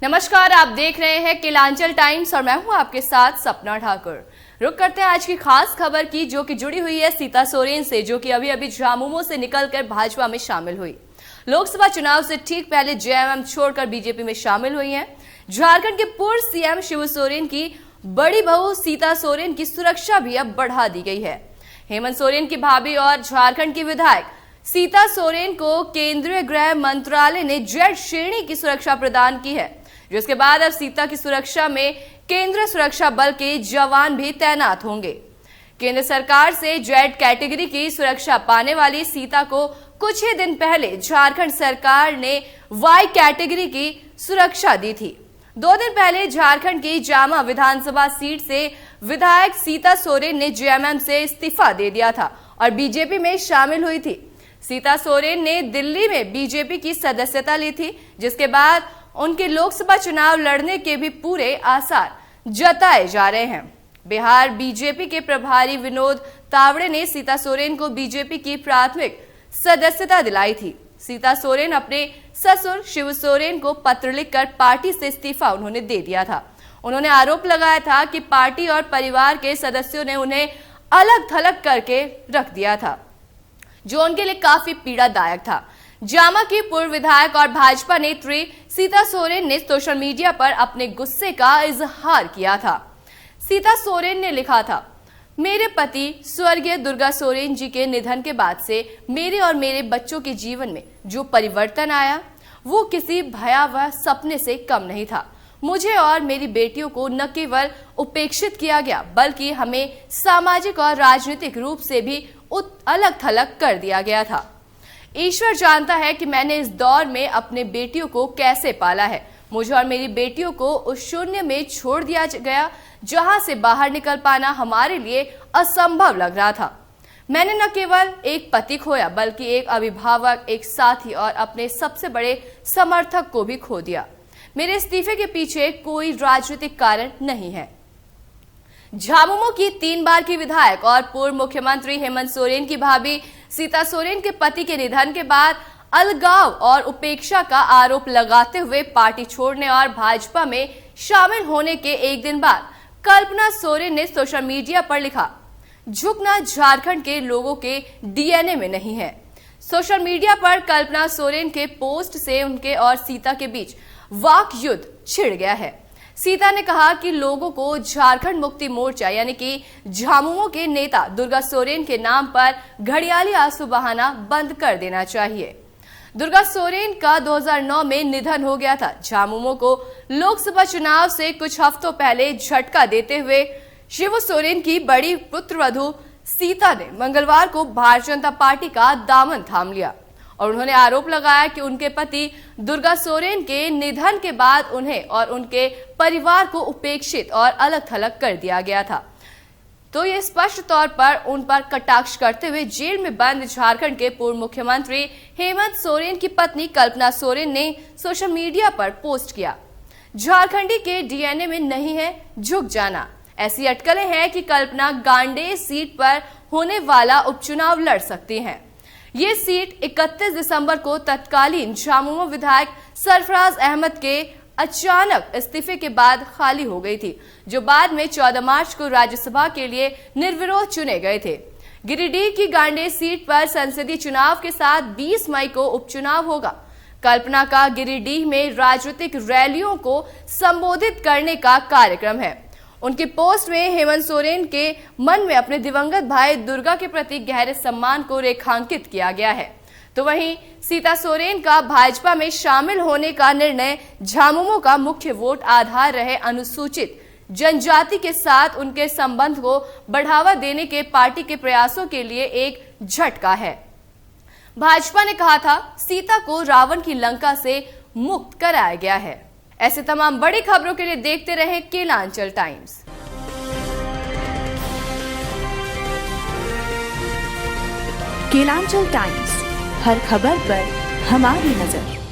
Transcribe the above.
नमस्कार, आप देख रहे हैं केलांचल टाइम्स और मैं हूं आपके साथ सपना ठाकुर। रुक करते हैं आज की खास खबर की, जो कि जुड़ी हुई है सीता सोरेन से, जो कि अभी झामुमो से निकलकर भाजपा में शामिल हुई। लोकसभा चुनाव से ठीक पहले जेएमएम छोड़कर बीजेपी में शामिल हुई हैं। झारखंड के पूर्व सीएम शिबू सोरेन की बड़ी बहू सीता सोरेन की सुरक्षा भी अब बढ़ा दी गई है। हेमंत सोरेन की भाभी और झारखंड की विधायक सीता सोरेन को केंद्रीय गृह मंत्रालय ने जेड श्रेणी की सुरक्षा प्रदान की है, जिसके बाद अब सीता की सुरक्षा में केंद्रीय सुरक्षा बल के जवान भी तैनात होंगे। केंद्र सरकार से जेड कैटेगरी की सुरक्षा पाने वाली सीता को कुछ ही दिन पहले झारखंड सरकार ने वाई कैटेगरी की सुरक्षा दी थी। 2 दिन पहले झारखंड की जामा विधानसभा सीट से विधायक सीता सोरेन ने जेएमएम से इस्तीफा दे दिया था और बीजेपी में शामिल हुई थी। सीता सोरेन ने दिल्ली में बीजेपी की सदस्यता ली थी, जिसके बाद उनके लोकसभा चुनाव लड़ने के भी पूरे आसार जताए जा रहे हैं। बिहार बीजेपी के प्रभारी विनोद तावड़े ने सीता सोरेन को बीजेपी की प्राथमिक सदस्यता दिलाई थी। सीता सोरेन अपने ससुर शिबू सोरेन को पत्र लिखकर पार्टी से इस्तीफा उन्होंने दे दिया था। उन्होंने आरोप लगाया था कि पार्टी और परिवार के सदस्यों ने उन्हें अलग थलग करके रख दिया था, जो उनके लिए काफी पीड़ादायक था। जामा की पूर्व विधायक और भाजपा नेत्री सीता सोरेन ने सोशल मीडिया पर अपने गुस्से का इजहार किया था। सीता सोरेन ने लिखा था, मेरे पति स्वर्गीय दुर्गा सोरेन जी के निधन के बाद से मेरे और मेरे बच्चों के जीवन में जो परिवर्तन आया वो किसी भयावह सपने से कम नहीं था। मुझे और मेरी बेटियों को न केवल उपेक्षित किया गया, बल्कि हमें सामाजिक और राजनीतिक रूप से भी अलग थलग कर दिया गया था। ईश्वर जानता है कि मैंने इस दौर में अपने बेटियों को कैसे पाला है। मुझे और मेरी बेटियों को उस शून्य में छोड़ दिया गया जहां से बाहर निकल पाना हमारे लिए असंभव लग रहा था। मैंने न केवल एक पति खोया, बल्कि एक अभिभावक, एक साथी और अपने सबसे बड़े समर्थक को भी खो दिया। मेरे इस्तीफे के पीछे कोई राजनीतिक कारण नहीं है। झामुमो की 3 बार की विधायक और पूर्व मुख्यमंत्री हेमंत सोरेन की भाभी सीता सोरेन के पति के निधन के बाद अलगाव और उपेक्षा का आरोप लगाते हुए पार्टी छोड़ने और भाजपा में शामिल होने के एक दिन बाद कल्पना सोरेन ने सोशल मीडिया पर लिखा, झुकना झारखंड के लोगों के डीएनए में नहीं है। सोशल मीडिया पर कल्पना सोरेन के पोस्ट से उनके और सीता के बीच वाक युद्ध छिड़ गया है। सीता ने कहा कि लोगों को झारखंड मुक्ति मोर्चा यानी कि झामुमो के नेता दुर्गा सोरेन के नाम पर घड़ियाली आंसू बहाना बंद कर देना चाहिए। दुर्गा सोरेन का 2009 में निधन हो गया था। झामुमो को लोकसभा चुनाव से कुछ हफ्तों पहले झटका देते हुए शिबू सोरेन की बड़ी पुत्रवधू सीता ने मंगलवार को भारतीय जनता पार्टी का दामन थाम लिया और उन्होंने आरोप लगाया कि उनके पति दुर्गा सोरेन के निधन के बाद उन्हें और उनके परिवार को उपेक्षित और अलग थलग कर दिया गया था। तो ये स्पष्ट तौर पर उन पर कटाक्ष करते हुए जेल में बंद झारखंड के पूर्व मुख्यमंत्री हेमंत सोरेन की पत्नी कल्पना सोरेन ने सोशल मीडिया पर पोस्ट किया, झारखंडी के डीएनए में नहीं है झुक जाना। ऐसी अटकलें हैं कि कल्पना गांडेय सीट पर होने वाला उपचुनाव लड़ सकती हैं। ये सीट 31 दिसंबर को तत्कालीन झामुमो विधायक सरफराज अहमद के अचानक इस्तीफे के बाद खाली हो गई थी, जो बाद में 14 मार्च को राज्यसभा के लिए निर्विरोध चुने गए थे। गिरिडीह की गांडेय सीट पर संसदीय चुनाव के साथ 20 मई को उपचुनाव होगा। कल्पना का गिरिडीह में राजनीतिक रैलियों को संबोधित करने का कार्यक्रम है। उनकी पोस्ट में हेमंत सोरेन के मन में अपने दिवंगत भाई दुर्गा के प्रति गहरे सम्मान को रेखांकित किया गया है। तो वहीं सीता सोरेन का भाजपा में शामिल होने का निर्णय झामुमो का मुख्य वोट आधार रहे अनुसूचित जनजाति के साथ उनके संबंध को बढ़ावा देने के पार्टी के प्रयासों के लिए एक झटका है। भाजपा ने कहा था, सीता को रावण की लंका से मुक्त कराया गया है। ऐसे तमाम बड़ी खबरों के लिए देखते रहे केलांचल टाइम्स। केलांचल टाइम्स, हर खबर पर हमारी नजर।